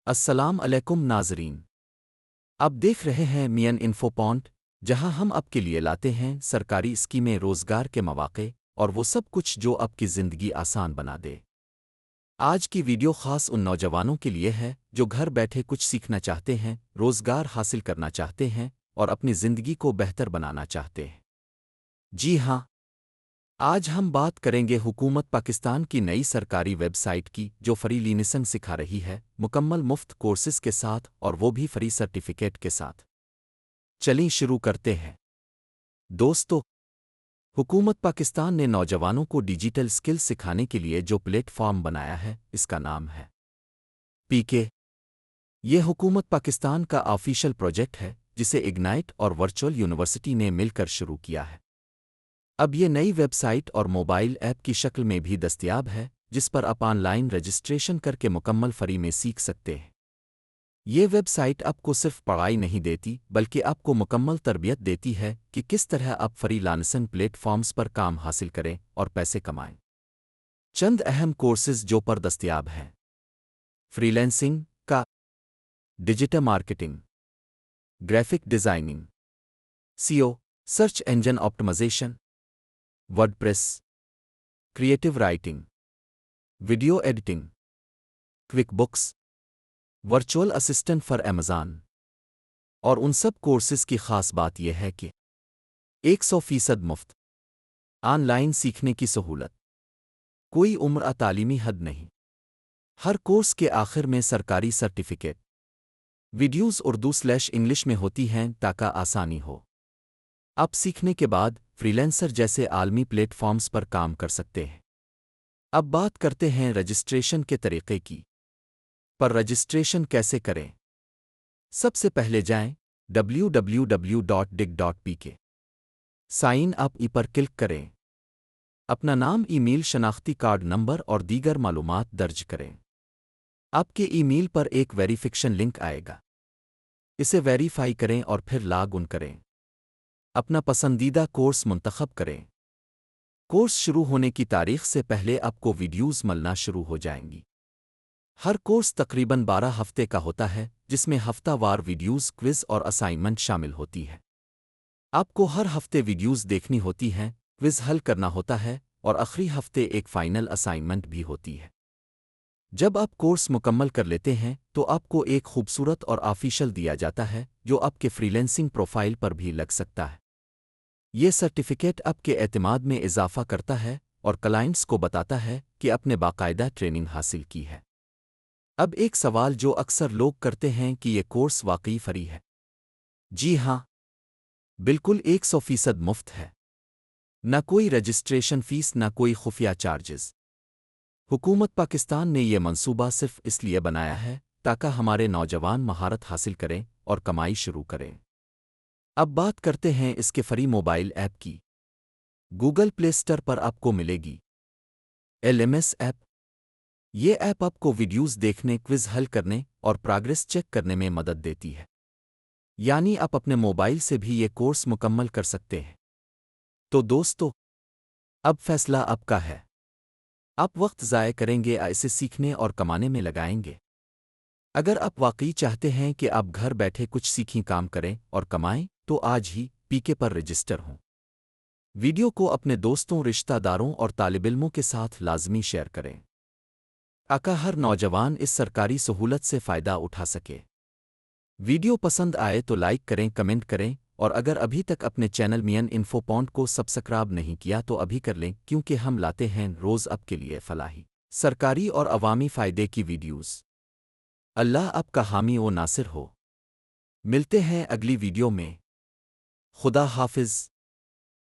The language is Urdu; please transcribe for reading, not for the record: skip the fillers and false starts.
السلام علیکم ناظرین، آپ دیکھ رہے ہیں مین انفو پوائنٹ، جہاں ہم آپ کے لیے لاتے ہیں سرکاری اسکیمیں، روزگار کے مواقع اور وہ سب کچھ جو آپ کی زندگی آسان بنا دے۔ آج کی ویڈیو خاص ان نوجوانوں کے لیے ہے جو گھر بیٹھے کچھ سیکھنا چاہتے ہیں، روزگار حاصل کرنا چاہتے ہیں اور اپنی زندگی کو بہتر بنانا چاہتے ہیں۔ جی ہاں، آج ہم بات کریں گے حکومت پاکستان کی نئی سرکاری ویب سائٹ کی جو فری لینسنگ سکھا رہی ہے، مکمل مفت کورسز کے ساتھ اور وہ بھی فری سرٹیفکیٹ کے ساتھ۔ چلیں شروع کرتے ہیں۔ دوستو، حکومت پاکستان نے نوجوانوں کو ڈیجیٹل سکل سکھانے کے لیے جو پلیٹ فارم بنایا ہے، اس کا نام ہے پی کے۔ یہ حکومت پاکستان کا آفیشل پروجیکٹ ہے جسے اگنائٹ اور ورچوئل یونیورسٹی نے مل کر شروع کیا ہے۔ اب یہ نئی ویب سائٹ اور موبائل ایپ کی شکل میں بھی دستیاب ہے جس پر آپ آن لائن رجسٹریشن کر کے مکمل فری میں سیکھ سکتے ہیں۔ یہ ویب سائٹ آپ کو صرف پڑھائی نہیں دیتی بلکہ آپ کو مکمل تربیت دیتی ہے کہ کس طرح آپ فری لانسنگ پلیٹ فارمز پر کام حاصل کریں اور پیسے کمائیں۔ چند اہم کورسز جو پر دستیاب ہیں: فری لانسنگ کا، digital marketing, graphic designing, save, search engine optimisation, WordPress, creative writing, video editing, quick books, virtual assistant for Amazon. اور ان سب کورسز کی خاص بات یہ ہے کہ 100% مفت، آن لائن سیکھنے کی سہولت، کوئی عمر تعلیمی حد نہیں، ہر کورس کے آخر میں سرکاری سرٹیفکیٹ، ویڈیوز اردو/انگلش میں ہوتی ہیں تاکہ آسانی ہو۔ آپ سیکھنے کے بعد فریلانسر جیسے عالمی پلیٹ فارمز پر کام کر سکتے ہیں۔ اب بات کرتے ہیں رجسٹریشن کے طریقے کی۔ پر رجسٹریشن کیسے کریں؟ سب سے پہلے جائیں www.dig.pk، سائن اپ پر کلک کریں، اپنا نام، ای میل، شناختی کارڈ نمبر اور دیگر معلومات درج کریں۔ آپ کے ای میل پر ایک ویریفیکیشن لنک آئے گا، اسے ویریفائی کریں اور پھر لاگ ان کریں۔ اپنا پسندیدہ کورس منتخب کریں۔ کورس شروع ہونے کی تاریخ سے پہلے آپ کو ویڈیوز ملنا شروع ہو جائیں گی۔ ہر کورس تقریباً 12 ہفتے کا ہوتا ہے جس میں ہفتہ وار ویڈیوز، کوئز اور اسائنمنٹ شامل ہوتی ہے۔ آپ کو ہر ہفتے ویڈیوز دیکھنی ہوتی ہیں، کوئز حل کرنا ہوتا ہے اور آخری ہفتے ایک فائنل اسائنمنٹ بھی ہوتی ہے۔ جب آپ کورس مکمل کر لیتے ہیں تو آپ کو ایک خوبصورت اور آفیشل دیا جاتا ہے جو آپ کے فریلانسنگ پروفائل پر بھی لگ سکتا ہے۔ یہ سرٹیفکیٹ آپ کے اعتماد میں اضافہ کرتا ہے اور کلائنٹس کو بتاتا ہے کہ آپ نے باقاعدہ ٹریننگ حاصل کی ہے۔ اب ایک سوال جو اکثر لوگ کرتے ہیں کہ یہ کورس واقعی فری ہے؟ جی ہاں، بالکل 100% مفت ہے۔ نہ کوئی رجسٹریشن فیس، نہ کوئی خفیہ چارجز۔ حکومت پاکستان نے یہ منصوبہ صرف اس لیے بنایا ہے تاکہ ہمارے نوجوان مہارت حاصل کریں اور کمائی شروع کریں۔ اب بات کرتے ہیں اس کے فری موبائل ایپ کی۔ گوگل پلے اسٹور پر آپ کو ملے گی LMS ایپ۔ یہ ایپ آپ کو ویڈیوز دیکھنے، کوئز حل کرنے اور پروگریس چیک کرنے میں مدد دیتی ہے، یعنی آپ اپنے موبائل سے بھی یہ کورس مکمل کر سکتے ہیں۔ تو دوستو، اب فیصلہ آپ کا ہے۔ آپ وقت ضائع کریں گے یا اسے سیکھنے اور کمانے میں لگائیں گے؟ اگر آپ واقعی چاہتے ہیں کہ آپ گھر بیٹھے کچھ سیکھیں، کام کریں اور کمائیں تو آج ہی PK پر رجسٹر ہوں۔ ویڈیو کو اپنے دوستوں، رشتہ داروں اور طالب علموں کے ساتھ لازمی شیئر کریں تاکہ ہر نوجوان اس سرکاری سہولت سے فائدہ اٹھا سکے۔ ویڈیو پسند آئے تو لائک کریں، کمنٹ کریں اور اگر ابھی تک اپنے چینل مین انفو پوائنٹ کو سبسکرائب نہیں کیا تو ابھی کر لیں، کیونکہ ہم لاتے ہیں روز آپ کے لیے فلاحی، سرکاری اور عوامی فائدے کی ویڈیوز۔ اللہ آپ کا حامی و ناصر ہو۔ ملتے ہیں اگلی ویڈیو میں۔ خدا حافظ۔